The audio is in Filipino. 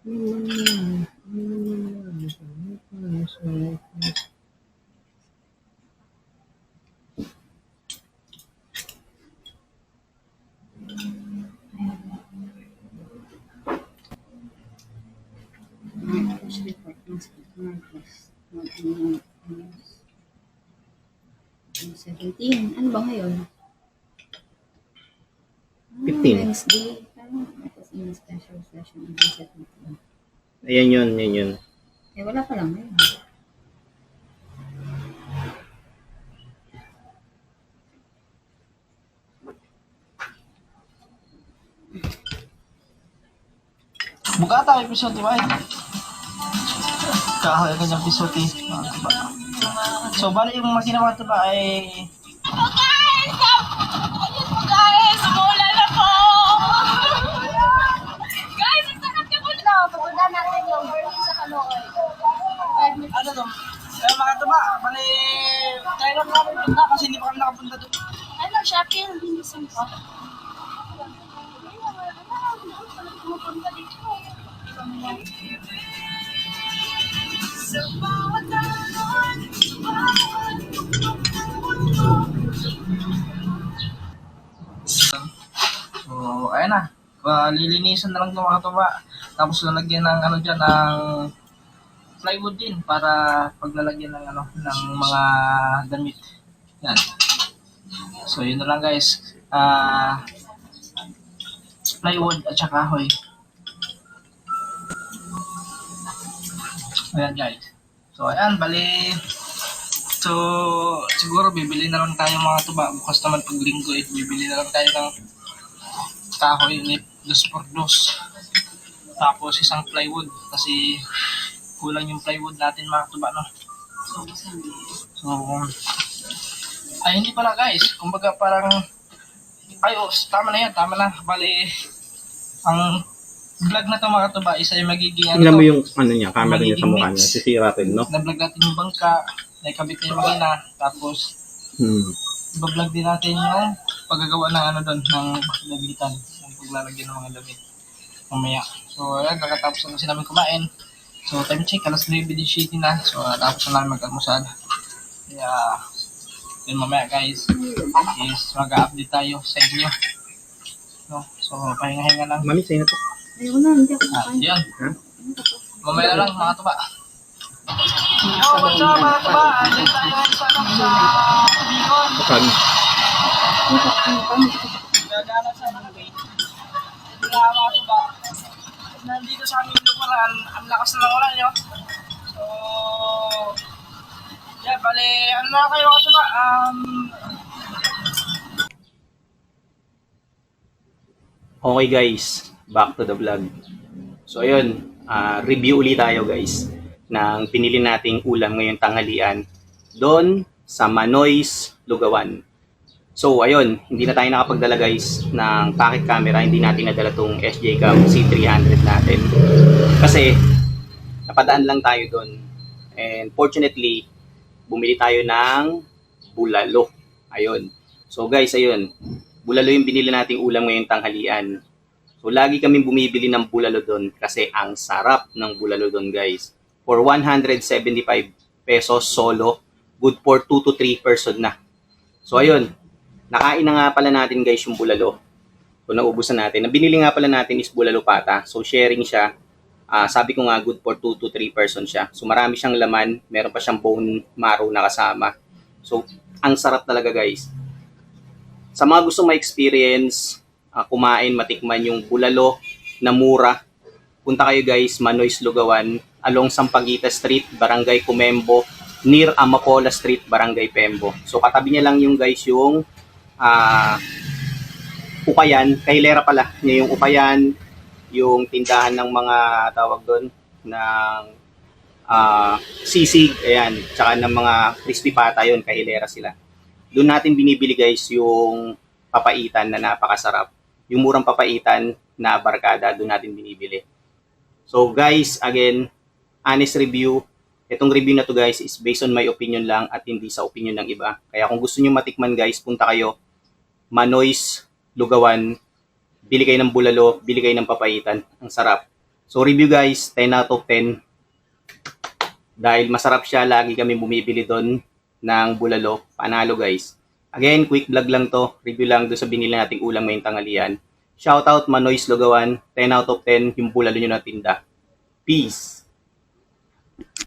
Push report ng Marcos. 17. Ano ba ngayon? 15. Wednesday. Tapos in special session on 17. Ayan yun, yun yun. Eh, wala pa lang ngayon. Buka tayo episode ba? Kahoy kanyang episode mga tuba. So bali yung mga ginawa ito ba ay Guys, umulan na po! Guys, isakot ka muna! Papunta natin yung burning sa Caloocan. 5 minutes. ano to? Mga tuba, bali kaya lang namin punta kasi hindi pa kami nakapunta doon. Ano, Shopee, hindi sumpa. Pupunta dito. So ayun na. Lilinisan na lang ito mga tuba. Tapos lalagyan ng ano dyan ng plywood din para paglalagyan ng ano ng mga damit. Yan. So yun na lang guys. Plywood at saka kahoy. Ayan guys. So ayan, bali. So siguro bibili na lang tayo mga tuba. Bukas naman pag linggo bibili na lang tayo ng kahoy ulit 2x2. Tapos isang plywood kasi kulang yung plywood natin mga tuba no. So ay hindi pala guys. Kumbaga parang tama na yan, tama na. Bali ang vlog na to mga tuba isa yung magiging Tingnan mo yung ano niya, camera niya sa mukha niya. Sisira rin, no? Na-vlog natin yung bangka, naikabit na yung makina, tapos i-vlog din natin yung paggagawa ng ano doon, ng labitan, yung paglalagyan ng mga damit mamaya. So ayan, kakatapos na kasi namin kumain. So time check, alas 9:17 na. So tapos na namin mag-almusal. Kaya yun mamaya guys, is mag-update tayo sa inyo. No? So pahinga-hinga lang. Mami, sa'yo na to. Ayaw na, hindi ako At kakain. yun, mamaya na lang mga tuba. Yo, what's up mga tuba? Andyan tayo ngayon sa Bicol. Kapag Gagana sa Manaway. Wala mga tuba. Nandito sa aming lugar, ang lakas na lang ulan nyo. So, yeah, bali, ano na kayo mga tuba? Okay guys, back to the vlog. So ayun, review ulit tayo guys ng pinili nating ulam ngayong tanghalian doon sa Manoy's Lugawan. So ayun, hindi na tayo nakapagdala guys ng pocket camera, hindi natin nadala tong SJ Cam C300 natin. Kasi napadaan lang tayo doon. And fortunately, bumili tayo ng bulalo. Ayun. So guys, ayun. Bulalo yung binili nating ulam ngayong tanghalian. So lagi kaming bumibili ng bulalo doon kasi ang sarap ng bulalo doon guys. For 175 pesos solo, good for 2 to 3 person na. So ayun, nakain na nga pala natin guys yung bulalo. So naubusan natin. Ang binili nga pala natin is bulalo pata. So sharing siya. Sabi ko nga good for 2 to 3 person siya. So marami siyang laman, meron pa siyang bone marrow na kasama. So ang sarap talaga guys. Sa mga gusto ma-experience, kumain, matikman yung bulalo na mura, punta kayo guys, Manoy's Lugawan, along Sampaguita Street, Barangay Comembo, near Amapola Street, Barangay Pembo. So katabi niya lang yung guys yung Ukayan, kahilera pala niya yung Ukayan, yung tindahan ng mga tawag doon, ng sisig, ayan, tsaka ng mga crispy pata yun, kahilera sila. Doon natin binibili guys yung papaitan na napakasarap. Yung murang papaitan na barkada, doon natin binibili. So guys, again, honest review. Itong review na to guys is based on my opinion lang at hindi sa opinion ng iba. Kaya kung gusto nyo matikman guys, punta kayo. Manoy's Lugawan. Bili kayo ng bulalo, bili kayo ng papaitan. Ang sarap. So review guys, 10 out of 10. Dahil masarap siya, lagi kami bumibili doon ng bulalo. Panalo guys. Again, quick vlog lang to. Review lang doon sa binili nating ulam ngayong tanghalian. Shoutout Manoy's Lugawan, 10 out of 10 yung bulalo nyo na tinda. Peace!